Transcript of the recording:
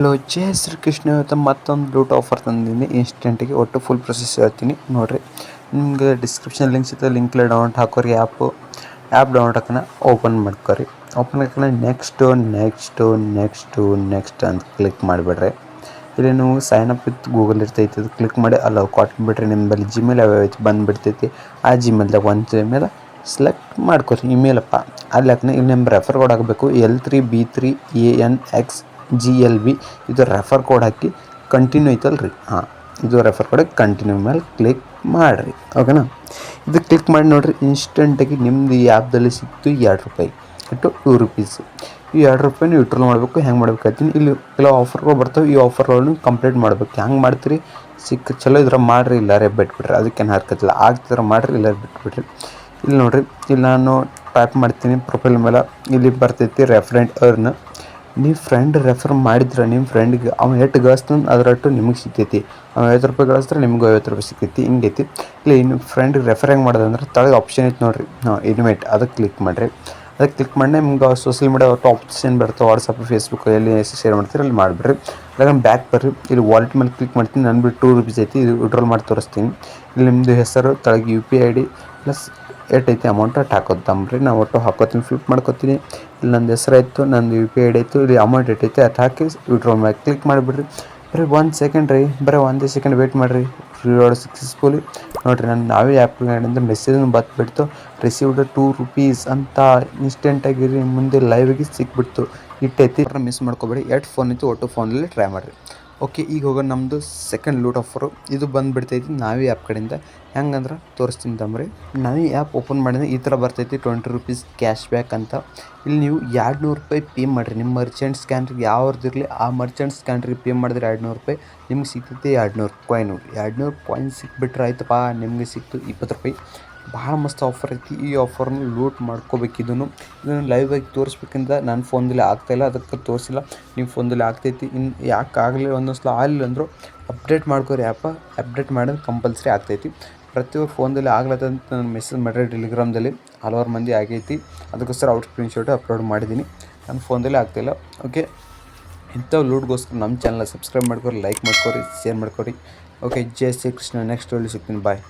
Hello ಜಯ ಶ್ರೀ ಕೃಷ್ಣ ಇವತ್ತು ಮತ್ತೊಂದು loot offer ತಂದಿದ್ದೀನಿ ಇನ್ಸ್ಟೆಂಟಿಗೆ ಒಟ್ಟು ಫುಲ್ ಪ್ರೊಸೆಸ್ ಹೇಳ್ತೀನಿ ನೋಡಿರಿ. ನಿಮ್ಗೆ ಡಿಸ್ಕ್ರಿಪ್ಷನ್ ಲಿಂಕ್ ಸಿಗ್ತದೆ, ಲಿಂಕ್ಲೆ ಡೌನ್ಲೋಡ್ ಹಾಕೋರಿ. ಆ್ಯಪ್ ಡೌನ್ಲೋಡ್ ಹಾಕೋಣ, ಓಪನ್ ಮಾಡ್ಕೊರಿ. ಓಪನ್ ಹಾಕೋಣ ನೆಕ್ಸ್ಟ್ ಅಂತ ಕ್ಲಿಕ್ ಮಾಡಿಬಿಡ್ರಿ. ಇಲ್ಲಿ ನೀವು ಸೈನ್ ಅಪ್ ವಿತ್ ಗೂಗಲ್ ಇರ್ತೈತಿ, ಅದು ಕ್ಲಿಕ್ ಮಾಡಿ ಅಲ್ಲ ಕೊಟ್ಬಿಟ್ರಿ. ನಿಮ್ಮಲ್ಲಿ ಜಿಮೇಲ್ ಯಾವ್ಯಾವ ಐತಿ ಬಂದುಬಿಡ್ತೈತಿ. ಆ ಜಿಮೇಲ್ದಾಗ ಒಂದು ಜಿಮೇಲ್ ಸೆಲೆಕ್ಟ್ ಮಾಡ್ಕೊರಿ. ಇಮೇಲಪ್ಪ ಅಲ್ಲಿ ಹಾಕೋಣ. ಇಲ್ಲಿ ನಿಮ್ಮ ರೆಫರ್ ಕೋಡ್ ಹಾಕಬೇಕು, L3B3ANXGLB. ಇದು ರೆಫರ್ ಕೋಡ್ ಹಾಕಿ ಕಂಟಿನ್ಯೂ ಐತಲ್ರಿ, ಇದು ರೆಫರ್ ಕೋಡ್ ಕಂಟಿನ್ಯೂ ಮೇಲೆ ಕ್ಲಿಕ್ ಮಾಡಿರಿ. ಓಕೆನಾ, ಇದು ಕ್ಲಿಕ್ ಮಾಡಿ ನೋಡಿರಿ, ಇನ್ಸ್ಟೆಂಟಾಗಿ ನಿಮ್ದು ಈ ಆ್ಯಪ್ದಲ್ಲಿ ಸಿಕ್ತು ₹2 ಇಟ್ಟು ₹2. ಈ ₹2 ವಿಡ್ರಾ ಮಾಡಬೇಕು. ಹೆಂಗೆ ಮಾಡ್ಬೇಕಾಗ್ತೀನಿ, ಇಲ್ಲಿ ಕೆಲವು ಆಫರ್ಗಳು ಬರ್ತವೆ. ಈ ಆಫರ್ಗಳನ್ನು ಕಂಪ್ಲೀಟ್ ಮಾಡ್ಬೇಕು. ಹೆಂಗೆ ಮಾಡ್ತೀರಿ, ಚಲೋ ಇದ್ರೆ ಮಾಡಿರಿ, ಇಲ್ಲಾರೆ ಬಿಟ್ಬಿಡ್ರಿ. ಅದಕ್ಕೇನು ಹರ್ಕತ್ತಿಲ್ಲ. ಆಗ್ತಿದ್ರೆ ಮಾಡಿರಿ, ಇಲ್ಲಾರೆ ಬಿಟ್ಬಿಡ್ರಿ. ಇಲ್ಲಿ ನೋಡಿರಿ, ಇಲ್ಲಿ ನಾನು ಟೈಪ್ ಮಾಡ್ತೀನಿ ಪ್ರೊಫೈಲ್ ಮೇಲೆ. ಇಲ್ಲಿ ಬರ್ತೈತಿ ರೆಫರೆಂಟ್ ಅರ್ನ್. ನೀವು ಫ್ರೆಂಡ್ ರೆಫರ್ ಮಾಡಿದ್ರೆ ನಿಮ್ಮ ಫ್ರೆಂಡಿಗೆ ಅವ್ನು ಎಷ್ಟು ಗಳಿಸ್ತಾನೆ ಅದರಟ್ಟು ನಿಮಗೆ ಸಿಗ್ತೈತಿ. ಅವ್ನು ₹50 ಗಳಿಸಿದ್ರೆ ನಿಮಗೂ ₹50 ಸಿಗ್ತೈತಿ. ಹಿಂಗೈತಿ. ಇಲ್ಲಿ ನಿಮ್ಮ ಫ್ರೆಂಡಿಗೆ ರೆಫರ್ ಹೆಂಗೆ ಮಾಡೋದಂದ್ರೆ ತಳಗೆ ಆಪ್ಷನ್ ಐತೆ ನೋಡಿರಿ, ಇನ್ವೈಟ್, ಅದಕ್ಕೆ ಕ್ಲಿಕ್ ಮಾಡಿರಿ. ಅದಕ್ಕೆ ಕ್ಲಿಕ್ ಮಾಡಿ ನಿಮ್ಗೆ ಸೋಷಿಯಲ್ ಮೀಡಿಯಾ ಒಟ್ಟು ಆಪ್ಷನ್ ಬರುತ್ತೆ, ವಾಟ್ಸಪ್, ಫೇಸ್ಬುಕ್, ಎಲ್ಲಿ ಶೇರ್ ಮಾಡ್ತೀರಿ ಅಲ್ಲಿ ಮಾಡಿಬಿಡ್ರಿ. ಅದಾಗ ಬ್ಯಾಕ್ ಬರ್ರಿ. ಇಲ್ಲಿ ವಾಲೆಟ್ ಮೇಲೆ ಕ್ಲಿಕ್ ಮಾಡ್ತೀನಿ. ನನ್ನ ಬಿಟ್ಟು ₹2 ಐತಿ, ಇದು ವಿಡ್ರಾಲ್ ಮಾಡಿ ತೋರಿಸ್ತೀನಿ. ಇಲ್ಲಿ ನಿಮ್ಮದು ಹೆಸರು ತಳಗೆ UPI ID ಪ್ಲಸ್ ಏಟೈತಿ ಅಮೌಂಟ್ ಅಟ್ಟು ಹಾಕೋತಂಬ್ರಿ. ನಾವು ಒಟ್ಟು ಹಾಕೋತೀನಿ, ಫ್ಲಿಪ್ ಮಾಡ್ಕೊತೀನಿ. ಇಲ್ಲಿ ನಂದು ಹೆಸರು ಆಯಿತು, ನಂದು UPI ID ಆಯಿತು, ಇಲ್ಲಿ ಅಮೌಂಟ್ ಏಟೈತಿ ಅಟ್ಟು ಹಾಕಿ ವಿಡ್ರಾಲ್ ಮಾಡಿ ಕ್ಲಿಕ್ ಮಾಡಿಬಿಡ್ರಿ. ಬರೀ 1 ಸೆಕೆಂಡ್ ರೀ, ಬರೀ 1 ಸೆಕೆಂಡ್ ವೆಯ್ಟ್ ಮಾಡಿರಿ. ರಿವಾರ್ಡ್ ಸಕ್ಸಸ್ಫುಲಿ ನೋಡಿರಿ, ನಾನು ನಾವೇ ಆ್ಯಪ್ಗಳಿಂದ ಮೆಸೇಜ್ ಬಂದುಬಿಡ್ತು, ರಿಸೀವ್ಡ್ ₹2 ಅಂತ ಇನ್ಸ್ಟೆಂಟಾಗಿ ಮುಂದೆ ಲೈವಾಗಿ ಸಿಕ್ಬಿಡ್ತು. ಇಟ್ಟೈತಿ, ಮಿಸ್ ಮಾಡ್ಕೊಬೇಡಿ. ಫೋನ್ ಇತ್ತು, ಒಟ್ಟು ಫೋನಲ್ಲಿ ಟ್ರೈ ಮಾಡಿರಿ. ಓಕೆ, ಈಗ ಹೋಗೋಣ ನಮ್ಮದು ಸೆಕೆಂಡ್ ಲೂಟ್ ಆಫರು. ಇದು ಬಂದುಬಿಡ್ತೈತಿ ನಾವೇ ಆ್ಯಪ್ ಕಡೆಯಿಂದ. ಹೆಂಗಂದ್ರೆ ತೋರಿಸ್ತೀನಿ ತಮ್ರಿ. ನಾವೇ ಆ್ಯಪ್ ಓಪನ್ ಮಾಡಿದ್ರೆ ಈ ಥರ ಬರ್ತೈತಿ, ₹20 ಕ್ಯಾಶ್ ಬ್ಯಾಕ್ ಅಂತ. ಇಲ್ಲಿ ನೀವು ₹200 ಪೇ ಮಾಡಿರಿ. ನಿಮ್ಮ ಮರ್ಚೆಂಟ್ ಸ್ಕ್ಯಾನ್ರಿಗೆ ಯಾವ್ದಿರಲಿ ಆ ಮರ್ಚೆಂಟ್ ಸ್ಕ್ಯಾನ್ರಿಗೆ ಪೇ ಮಾಡಿದ್ರೆ ₹200 ನಿಮ್ಗೆ ಸಿಗ್ತೈತಿ. 200 ಕಾಯಿನು, 200 ಕಾಯಿನ್ ಸಿಕ್ಬಿಟ್ರೆ ಆಯ್ತಪ್ಪ, ನಿಮಗೆ ಸಿಕ್ತು ₹20. ಭಾಳ ಮಸ್ತ್ ಆಫರ್ ಐತಿ. ಈ ಆಫರ್ನ ಲೂಟ್ ಮಾಡ್ಕೋಬೇಕು. ಇದನ್ನು ಲೈವ್ ಆಗಿ ತೋರಿಸ್ಬೇಕಂತ ನನ್ನ ಫೋನ್ದಲ್ಲಿ ಆಗ್ತಾಯಿಲ್ಲ, ಅದಕ್ಕೆ ತೋರಿಸಿಲ್ಲ. ನಿಮ್ಮ ಫೋನ್ದಲ್ಲಿ ಆಗ್ತೈತಿ. ಇನ್ನು ಯಾಕೆ ಆಗಲಿ, ಒಂದೊಂದು ಸಲ ಆಗಲಿಲ್ಲ ಅಂದರು ಅಪ್ಡೇಟ್ ಮಾಡ್ಕೋರಿ. ಅಪ್ಡೇಟ್ ಮಾಡೋದು ಕಂಪಲ್ಸರಿ ಆಗ್ತೈತಿ. ಪ್ರತಿಯೊಬ್ಬರು ಫೋನ್ದಲ್ಲಿ ಆಗ್ಲತ್ತಂತ ನಾನು ಮೆಸೇಜ್ ಮಾಡಿರಿ ಟೆಲಿಗ್ರಾಮ್ದಲ್ಲಿ. ಹಲವಾರು ಮಂದಿ ಆಗೈತಿ, ಅದಕ್ಕೋಸ್ಕರ ಅವ್ರ ಸ್ಕ್ರೀನ್ಶಾಟ್ ಅಪ್ಲೋಡ್ ಮಾಡಿದ್ದೀನಿ. ನನ್ನ ಫೋನ್ದಲ್ಲಿ ಆಗ್ತಾಯಿಲ್ಲ. ಓಕೆ, ಇಂಥ ಲೂಟ್ಗೋಸ್ಕರ ನಮ್ಮ ಚಾನಲ್ ಸಬ್ಸ್ಕ್ರೈಬ್ ಮಾಡ್ಕೊರಿ, ಲೈಕ್ ಮಾಡ್ಕೊರಿ, ಶೇರ್ ಮಾಡ್ಕೊರಿ. Okay, Jai Shri Krishna. Next video ಸಿಗ್ತೀನಿ. ಬಾಯ್.